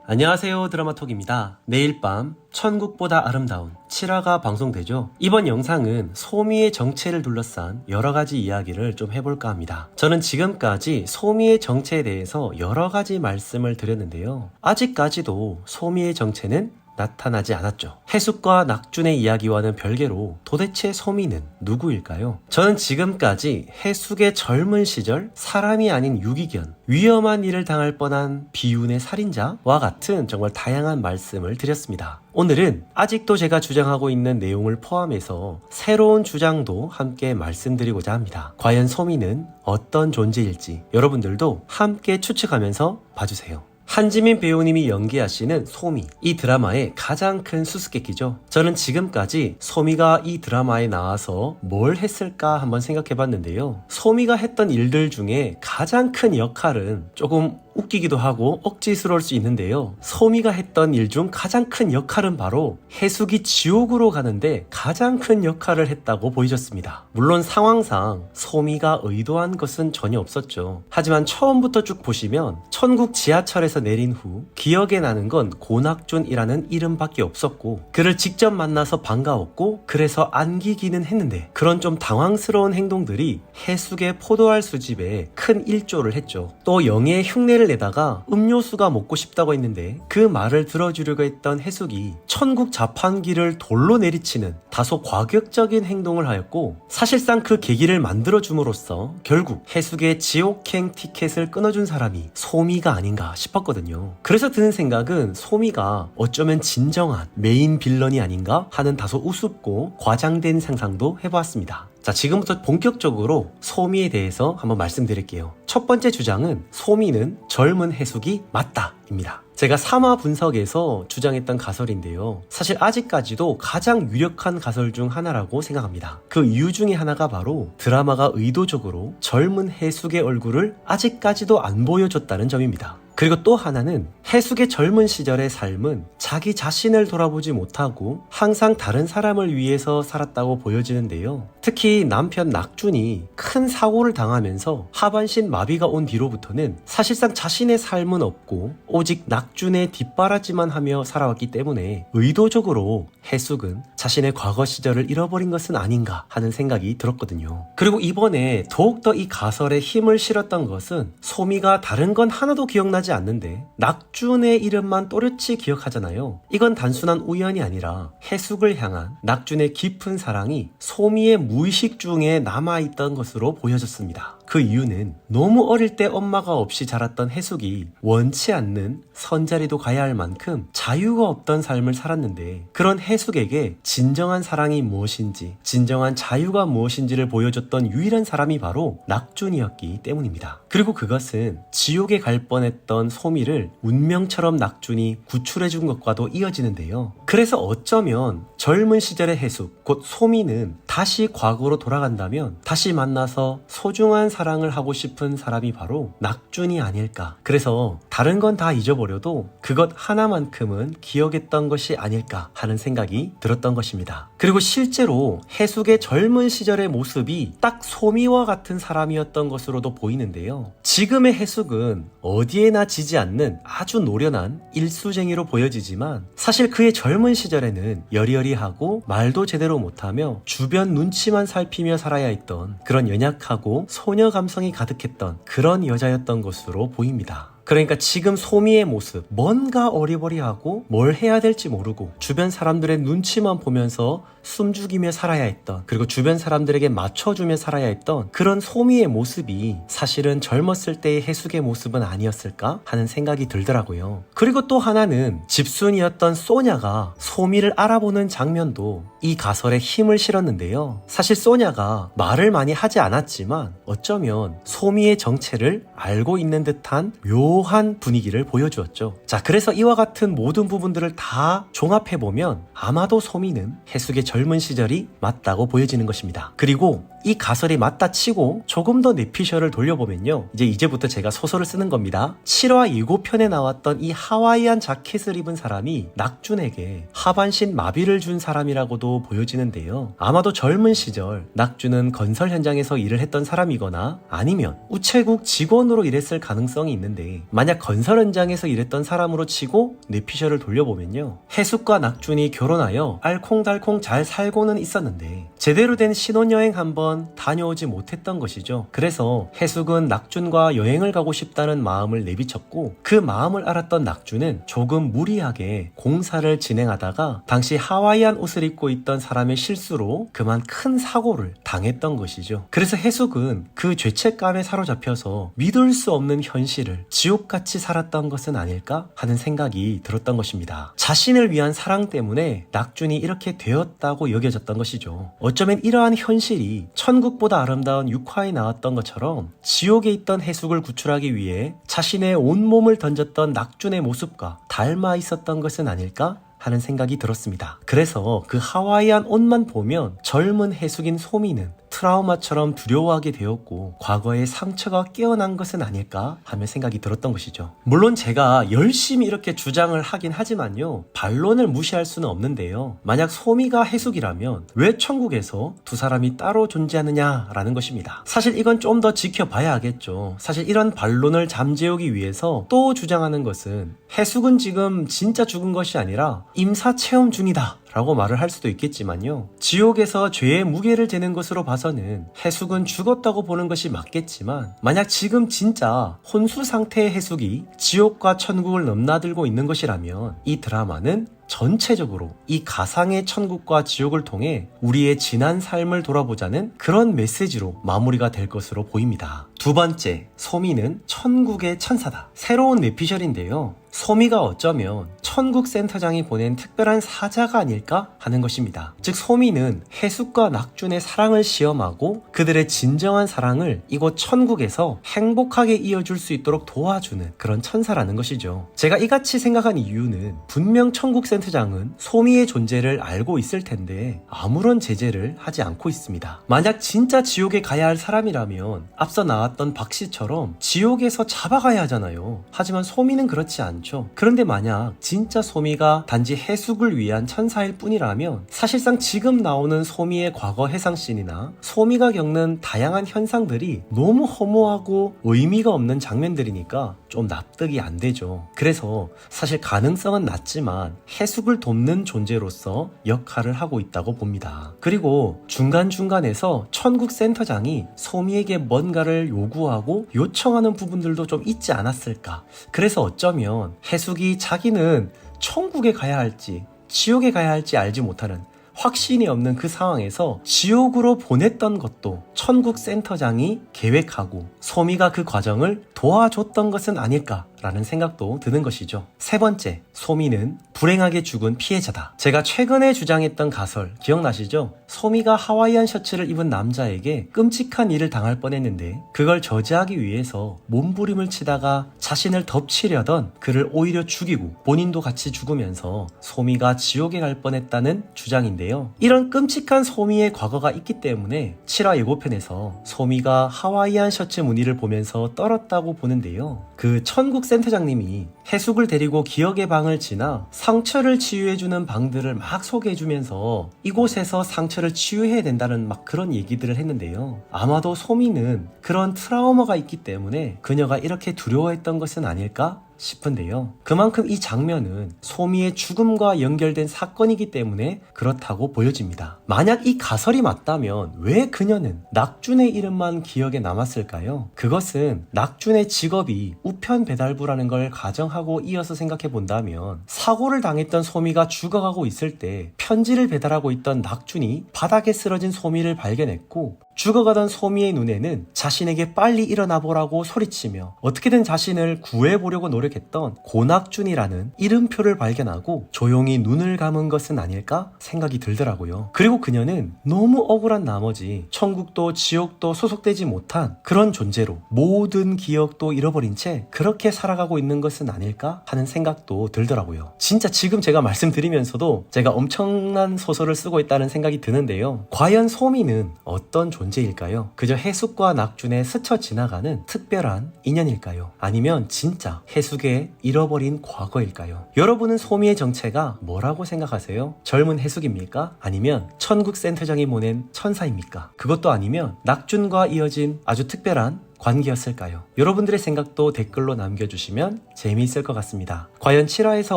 안녕하세요, 드라마톡입니다. 내일 밤 천국보다 아름다운 7화가 방송되죠. 이번 영상은 소미의 정체를 둘러싼 여러가지 이야기를 좀 해볼까 합니다. 저는 지금까지 소미의 정체에 대해서 여러가지 말씀을 드렸는데요. 아직까지도 소미의 정체는 나타나지 않았죠. 해숙과 낙준의 이야기와는 별개로 도대체 소미는 누구일까요? 저는 지금까지 해숙의 젊은 시절 사람이 아닌 유기견, 위험한 일을 당할 뻔한 비운의 살인자와 같은 정말 다양한 말씀을 드렸습니다. 오늘은 아직도 제가 주장하고 있는 내용을 포함해서 새로운 주장도 함께 말씀드리고자 합니다. 과연 소미는 어떤 존재일지 여러분들도 함께 추측하면서 봐주세요. 한지민 배우님이 연기하시는 소미, 이 드라마의 가장 큰 수수께끼죠. 저는 지금까지 소미가 이 드라마에 나와서 뭘 했을까 한번 생각해봤는데요. 소미가 했던 일들 중에 가장 큰 역할은 조금 웃기기도 하고 억지스러울 수 있는데요. 소미가 했던 일 중 가장 큰 역할은 바로 해숙이 지옥으로 가는데 가장 큰 역할을 했다고 보여졌습니다. 물론 상황상 소미가 의도한 것은 전혀 없었죠. 하지만 처음부터 쭉 보시면 천국 지하철에서 내린 후 기억에 나는 건 고낙준이라는 이름밖에 없었고, 그를 직접 만나서 반가웠고 그래서 안기기는 했는데 그런 좀 당황스러운 행동들이 해숙의 포도알 수집에 큰 일조를 했죠. 또 영애의 흉내를 내다가 음료수가 먹고 싶다고 했는데 그 말을 들어주려고 했던 해숙이 천국 자판기를 돌로 내리치는 다소 과격적인 행동을 하였고, 사실상 그 계기를 만들어줌으로써 결국 해숙의 지옥행 티켓을 끊어준 사람이 소미가 아닌가 싶었거든요. 그래서 드는 생각은 소미가 어쩌면 진정한 메인 빌런이 아닌가 하는 다소 우습고 과장된 상상도 해보았습니다. 자, 지금부터 본격적으로 소미에 대해서 한번 말씀드릴게요. 첫 번째 주장은 소미는 젊은 해숙이 맞다 입니다. 제가 3화 분석에서 주장했던 가설인데요. 사실 아직까지도 가장 유력한 가설 중 하나라고 생각합니다. 그 이유 중에 하나가 바로 드라마가 의도적으로 젊은 해숙의 얼굴을 아직까지도 안 보여줬다는 점입니다. 그리고 또 하나는 해숙의 젊은 시절의 삶은 자기 자신을 돌아보지 못하고 항상 다른 사람을 위해서 살았다고 보여지는데요. 특히 남편 낙준이 큰 사고를 당하면서 하반신 마비가 온 뒤로부터는 사실상 자신의 삶은 없고 오직 낙준의 뒷바라지만 하며 살아왔기 때문에 의도적으로 해숙은 자신의 과거 시절을 잃어버린 것은 아닌가 하는 생각이 들었거든요. 그리고 이번에 더욱더 이 가설에 힘을 실었던 것은 소미가 다른 건 하나도 기억나지 않는데 낙준의 이름만 또렷이 기억하잖아요. 이건 단순한 우연이 아니라 해숙을 향한 낙준의 깊은 사랑이 소미의 무의식 중에 남아있던 것으로 보여졌습니다. 그 이유는 너무 어릴 때 엄마가 없이 자랐던 해숙이 원치 않는 선자리도 가야 할 만큼 자유가 없던 삶을 살았는데, 그런 해숙에게 진정한 사랑이 무엇인지, 진정한 자유가 무엇인지를 보여줬던 유일한 사람이 바로 낙준이었기 때문입니다. 그리고 그것은 지옥에 갈 뻔했던 소미를 운명처럼 낙준이 구출해준 것과도 이어지는데요. 그래서 어쩌면 젊은 시절의 해숙, 곧 소미는 다시 과거로 돌아간다면 다시 만나서 소중한 사랑을 하고 싶은 사람이 바로 낙준이 아닐까. 그래서 다른 건 다 잊어버려도 그것 하나만큼은 기억했던 것이 아닐까 하는 생각이 들었던 것입니다. 그리고 실제로 해숙의 젊은 시절의 모습이 딱 소미와 같은 사람이었던 것으로도 보이는데요. 지금의 해숙은 어디에나 지지 않는 아주 노련한 일수쟁이로 보여지지만 사실 그의 젊은 시절에는 여리여리하고 말도 제대로 못하며 주변 눈치만 살피며 살아야 했던 그런 연약하고 소녀 감성이 가득했던 그런 여자였던 것으로 보입니다. 그러니까 지금 소미의 모습, 뭔가 어리버리하고 뭘 해야 될지 모르고 주변 사람들의 눈치만 보면서 숨죽이며 살아야 했던, 그리고 주변 사람들에게 맞춰주며 살아야 했던 그런 소미의 모습이 사실은 젊었을 때의 해숙의 모습은 아니었을까 하는 생각이 들더라고요. 그리고 또 하나는 집순이었던 소냐가 소미를 알아보는 장면도 이 가설에 힘을 실었는데요. 사실 소냐가 말을 많이 하지 않았지만 어쩌면 소미의 정체를 알고 있는 듯한 묘한 분위기를 보여주었죠. 자, 그래서 이와 같은 모든 부분들을 다 종합해보면 아마도 소미는 해숙의 젊은 시절이 맞다고 보여지는 것입니다. 그리고 이 가설이 맞다 치고 조금 더 뇌피셜을 돌려보면요, 이제부터 제가 소설을 쓰는 겁니다. 7화 예고편에 나왔던 이 하와이안 자켓을 입은 사람이 낙준에게 하반신 마비를 준 사람이라고도 보여지는데요. 아마도 젊은 시절 낙준은 건설 현장에서 일을 했던 사람이거나 아니면 우체국 직원으로 일했을 가능성이 있는데, 만약 건설 현장에서 일했던 사람으로 치고 뇌피셜을 돌려보면요, 해숙과 낙준이 결혼하여 알콩달콩 잘 살고는 있었는데 제대로 된 신혼여행 한번 다녀오지 못했던 것이죠. 그래서 해숙은 낙준과 여행을 가고 싶다는 마음을 내비쳤고, 그 마음을 알았던 낙준은 조금 무리하게 공사를 진행하다가 당시 하와이안 옷을 입고 있던 사람의 실수로 그만 큰 사고를 당했던 것이죠. 그래서 해숙은 그 죄책감에 사로잡혀서 믿을 수 없는 현실을 지옥같이 살았던 것은 아닐까 하는 생각이 들었던 것입니다. 자신을 위한 사랑 때문에 낙준이 이렇게 되었다고 여겨졌던 것이죠. 어쩌면 이러한 현실이 천국보다 아름다운 6화에 나왔던 것처럼 지옥에 있던 해숙을 구출하기 위해 자신의 온몸을 던졌던 낙준의 모습과 닮아 있었던 것은 아닐까 하는 생각이 들었습니다. 그래서 그 하와이안 옷만 보면 젊은 해숙인 소미는 트라우마처럼 두려워하게 되었고 과거의 상처가 깨어난 것은 아닐까 하며 생각이 들었던 것이죠. 물론 제가 열심히 이렇게 주장을 하긴 하지만요, 반론을 무시할 수는 없는데요. 만약 소미가 해숙이라면 왜 천국에서 두 사람이 따로 존재하느냐라는 것입니다. 사실 이건 좀 더 지켜봐야 하겠죠. 사실 이런 반론을 잠재우기 위해서 또 주장하는 것은 해숙은 지금 진짜 죽은 것이 아니라 임사 체험 중이다 라고 말을 할 수도 있겠지만요, 지옥에서 죄의 무게를 재는 것으로 봐서는 해숙은 죽었다고 보는 것이 맞겠지만, 만약 지금 진짜 혼수 상태의 해숙이 지옥과 천국을 넘나들고 있는 것이라면 이 드라마는 전체적으로 이 가상의 천국과 지옥을 통해 우리의 지난 삶을 돌아보자는 그런 메시지로 마무리가 될 것으로 보입니다. 두 번째, 소미는 천국의 천사다. 새로운 뇌피셜인데요, 소미가 어쩌면 천국 센터장이 보낸 특별한 사자가 아닐까 하는 것입니다. 즉 소미는 해숙과 낙준의 사랑을 시험하고 그들의 진정한 사랑을 이곳 천국에서 행복하게 이어줄 수 있도록 도와주는 그런 천사라는 것이죠. 제가 이같이 생각한 이유는 분명 천국 센터장은 소미의 존재를 알고 있을 텐데 아무런 제재를 하지 않고 있습니다. 만약 진짜 지옥에 가야 할 사람이라면 앞서 나왔던 박씨처럼 지옥에서 잡아가야 하잖아요. 하지만 소미는 그렇지 않죠. 그런데 만약 진짜 소미가 단지 해숙을 위한 천사일 뿐이라면 사실상 지금 나오는 소미의 과거 해상씬이나 소미가 겪는 다양한 현상들이 너무 허무하고 의미가 없는 장면들이니까 좀 납득이 안 되죠. 그래서 사실 가능성은 낮지만 해숙을 돕는 존재로서 역할을 하고 있다고 봅니다. 그리고 중간중간에서 천국 센터장이 소미에게 뭔가를 요구하고 요청하는 부분들도 좀 있지 않았을까. 그래서 어쩌면 해숙이 자기는 천국에 가야 할지 지옥에 가야 할지 알지 못하는 확신이 없는 그 상황에서 지옥으로 보냈던 것도 천국 센터장이 계획하고 소미가 그 과정을 도와줬던 것은 아닐까라는 생각도 드는 것이죠. 세 번째, 소미는 불행하게 죽은 피해자다. 제가 최근에 주장했던 가설 기억나시죠? 소미가 하와이안 셔츠를 입은 남자에게 끔찍한 일을 당할 뻔했는데 그걸 저지하기 위해서 몸부림을 치다가 자신을 덮치려던 그를 오히려 죽이고 본인도 같이 죽으면서 소미가 지옥에 갈 뻔했다는 주장인데요. 이런 끔찍한 소미의 과거가 있기 때문에 7화 예고편에서 소미가 하와이안 셔츠 무늬를 보면서 떨었다고 보는데요. 그 천국 센터장님이 해숙을 데리고 기억의 방을 지나 상처를 치유해주는 방들을 막 소개해주면서 이곳에서 상처를 치유해야 된다는 막 그런 얘기들을 했는데요. 아마도 소미는 그런 트라우마가 있기 때문에 그녀가 이렇게 두려워했던 것은 아닐까 싶은데요. 그만큼 이 장면은 소미의 죽음과 연결된 사건이기 때문에 그렇다고 보여집니다. 만약 이 가설이 맞다면 왜 그녀는 낙준의 이름만 기억에 남았을까요? 그것은 낙준의 직업이 우편 배달부라는 걸 가정하고 이어서 생각해 본다면 사고를 당했던 소미가 죽어가고 있을 때 편지를 배달하고 있던 낙준이 바닥에 쓰러진 소미를 발견했고 죽어가던 소미의 눈에는 자신에게 빨리 일어나 보라고 소리치며 어떻게든 자신을 구해보려고 노력했던 고낙준이라는 이름표를 발견하고 조용히 눈을 감은 것은 아닐까 생각이 들더라고요. 그리고 그녀는 너무 억울한 나머지 천국도 지옥도 소속되지 못한 그런 존재로 모든 기억도 잃어버린 채 그렇게 살아가고 있는 것은 아닐까 하는 생각도 들더라고요. 진짜 지금 제가 말씀드리면서도 제가 엄청난 소설을 쓰고 있다는 생각이 드는데요. 과연 소미는 어떤 존재일까요? 존재일까요? 그저 해숙과 낙준에 스쳐 지나가는 특별한 인연일까요? 아니면 진짜 해숙의 잃어버린 과거일까요? 여러분은 소미의 정체가 뭐라고 생각하세요? 젊은 해숙입니까? 아니면 천국 센터장이 보낸 천사입니까? 그것도 아니면 낙준과 이어진 아주 특별한 관계였을까요? 여러분들의 생각도 댓글로 남겨주시면 재미있을 것 같습니다. 과연 7화에서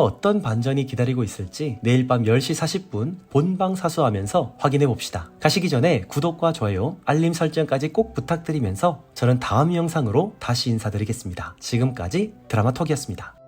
어떤 반전이 기다리고 있을지 내일 밤 10시 40분 본방 사수하면서 확인해 봅시다. 가시기 전에 구독과 좋아요, 알림 설정까지 꼭 부탁드리면서 저는 다음 영상으로 다시 인사드리겠습니다. 지금까지 드라마톡이었습니다.